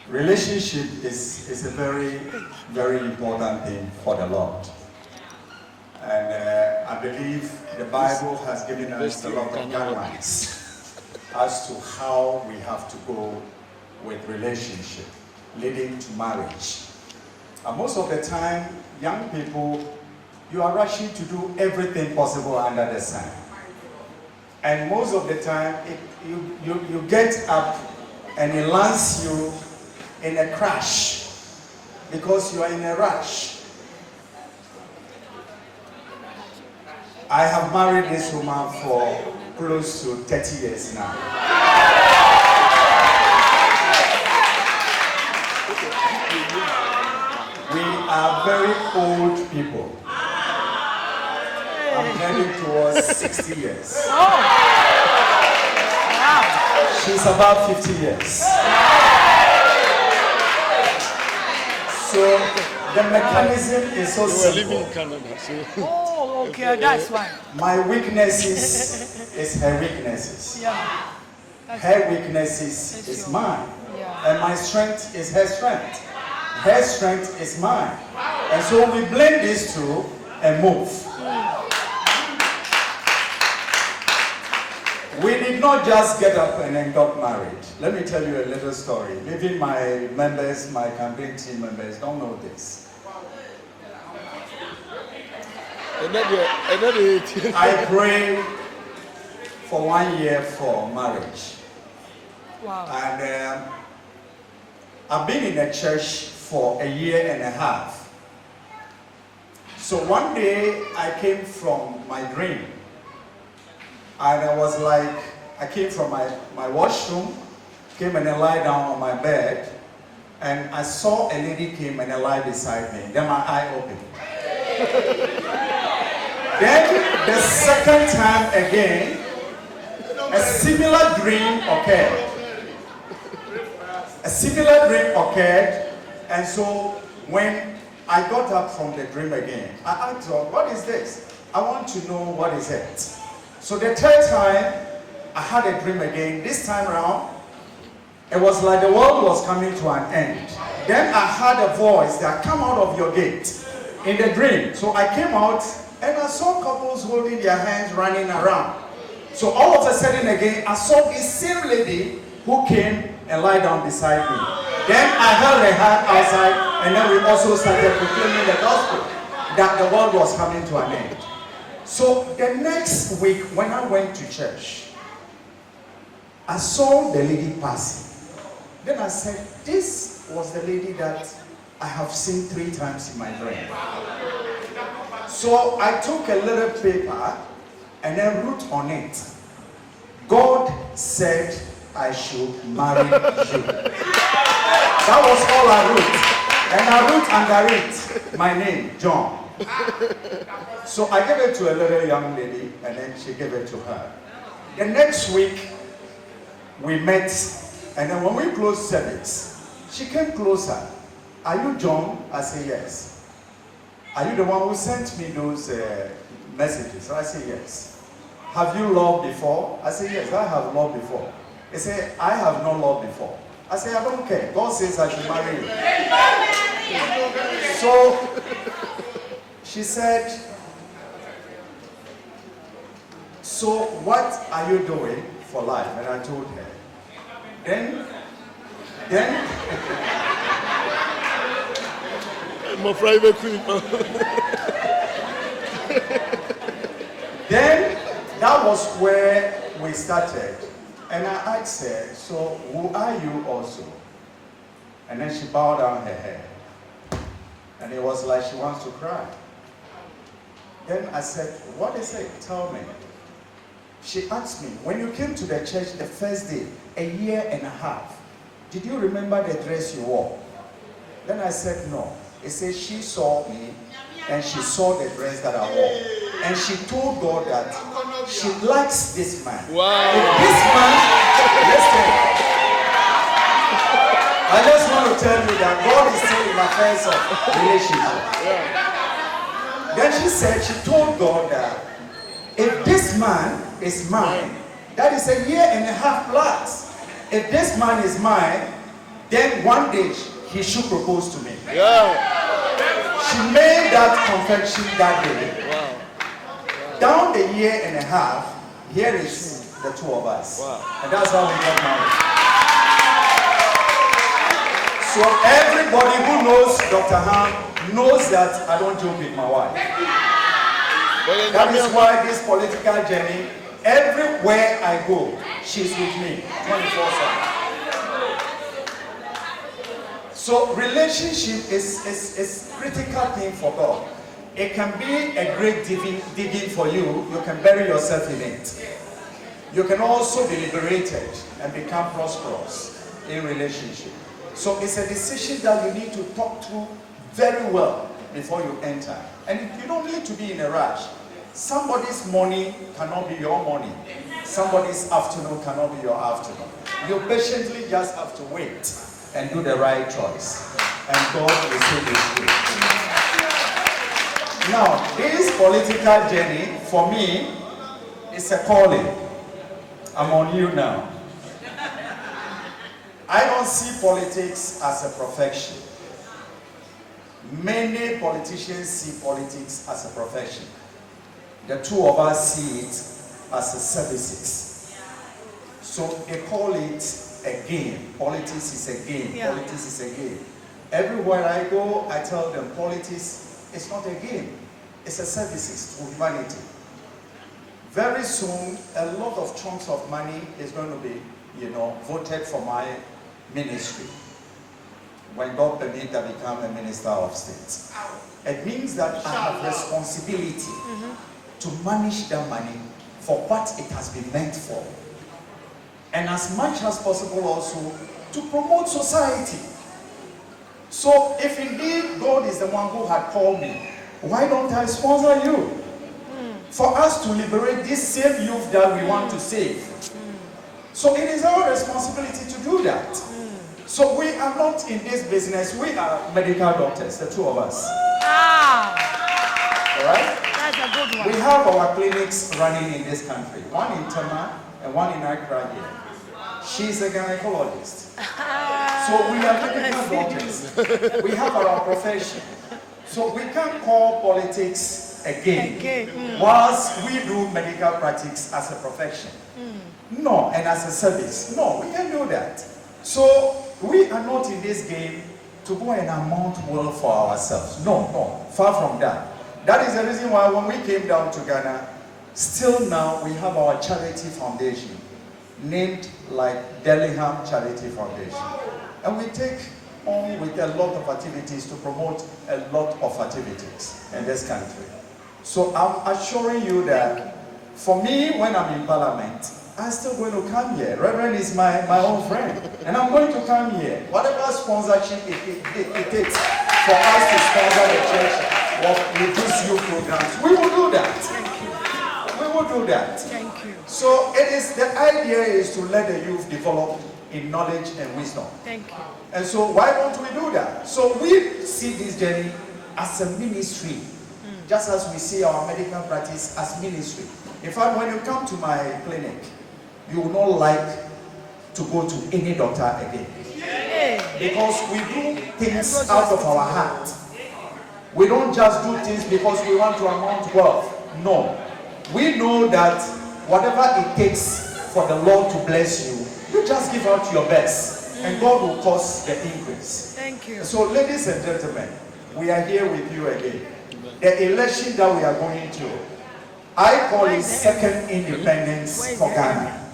Relationship is a very, very important thing for the Lord. And I believe the Bible has given us a lot of guidelines as to how we have to go with relationship leading to marriage. And most of the time, young people, you are rushing to do everything possible under the sun. And most of the time, you get up and it lands you in a crash because you are in a rush. I have married this woman for close to 30 years now. We are very old people. I'm heading towards 60 years. She's about 50 years. So the mechanism is so simple. Oh, okay, that's why. My weaknesses is her weaknesses. Yeah. Her weaknesses is mine. Yeah. And my strength is her strength. Her strength is mine. And so we blend these two and move. We did not just get up and then got married. Let me tell you a little story. Maybe my members, my campaign team members don't know this. I prayed for 1 year for marriage. Wow. And I've been in a church for 1.5 years. So one day I came from my dream. And I was like, I came from my washroom, came and I lie down on my bed, and I saw a lady came and I lie beside me. Then my eye opened. Then the second time again, a similar dream occurred. A similar dream occurred, and so when I got up from the dream again, I asked her, what is this? I want to know what is it. So the third time, I had a dream again. This time around, it was like the world was coming to an end. Then I heard a voice that come out of your gate in the dream. So I came out and I saw couples holding their hands running around. So all of a sudden again, I saw this same lady who came and lied down beside me. Then I held her hand outside, and then we also started proclaiming the gospel that the world was coming to an end. So the next week, when I went to church, I saw the lady passing. Then I said, this was the lady that I have seen 3 times in my dream. So I took a little paper and then wrote on it, God said I should marry you. That was all I wrote. And I wrote under it my name, John. So I gave it to a little young lady, and then she gave it to her. The next week, we met, and then when we closed service, she came closer. Are you John? I said, yes. Are you the one who sent me those messages? I said, yes. Have you loved before? I said, yes, I have loved before. He said, I have not loved before. I said, I don't care. God says I should marry you. So she said, so what are you doing for life? And I told her. Then my private queen. Then that was where we started. And I asked her, so who are you also? And then she bowed down her head. And it was like she wants to cry. Then I said, what is it? Tell me. She asked me, when you came to the church the first day, 1.5 years, did you remember the dress you wore? Then I said, no. It said she saw me and she saw the dress that I wore. And she told God that she likes this man. Wow. If this man, listen, I just want to tell you that God is still in affairs of relationship. Yeah. Then she said, she told God that if this man is mine, that is 1.5 years plus. If this man is mine, Then one day he should propose to me. Yeah. She made that confession that day. Wow. Down a year and a half, here is the two of us. Wow. And that's how we got married. So everybody who knows Dr. Halm knows that I don't joke with my wife. That is why this political journey, everywhere I go, she's with me 24/7. So relationship is critical thing for God. It can be a great digging for you. You can bury yourself in it. You can also be liberated and become prosperous in relationship. So it's a decision that you need to talk through very well before you enter. And you don't need to be in a rush. Somebody's morning cannot be your morning. Somebody's afternoon cannot be your afternoon. You patiently just have to wait and do the right choice. And God will see this through. Now, this political journey, for me, is a calling. I'm on you now. I don't see politics as a profession. Many politicians see politics as a profession. The two of us see it as a services. So they call it a game. Politics is a game. Yeah. Politics is a game. Everywhere I go, I tell them politics is not a game. It's a services to humanity. Very soon, a lot of chunks of money is going to be, voted for my ministry. When God permits, I become a minister of state. It means that I have responsibility to manage that money for what it has been meant for. And as much as possible also to promote society. So if indeed God is the one who had called me, why don't I sponsor you? For us to liberate this same youth that we want to save. So it is our responsibility to do that. So we are not in this business. We are medical doctors, the two of us. Ah, All right? that's a good one. We have our clinics running in this country. One in Tema and one in Accra here. She's a gynecologist. So we are medical doctors. We have our profession. So we can't call politics a game. Whilst we do medical practice as a profession. No, and as a service. No, we can't do that. So we are not in this game to go and amount wealth for ourselves. No, far from that. That is the reason why when we came down to Ghana, still now we have our charity foundation named like Deliham Charity Foundation. And we take on with a lot of activities to promote a lot of activities in this country. So I'm assuring you that for me, when I'm in Parliament, I'm still going to come here. Reverend is my own friend. And I'm going to come here. Whatever sponsorship it takes for us to sponsor the church or reduce youth programs, we will do that. We will do that. Thank you. So the idea is to let the youth develop in knowledge and wisdom. Thank you. And so why don't we do that? So we see this journey as a ministry. Just as we see our medical practice as ministry. In fact, when you come to my clinic, you will not like to go to any doctor again. Because we do things out of our heart. We don't just do things because we want to amount wealth. No. We know that whatever it takes for the Lord to bless you, you just give out your best. And God will cause the increase. Thank you. So ladies and gentlemen, we are here with you again. The election that we are going to, I call it second independence for Ghana.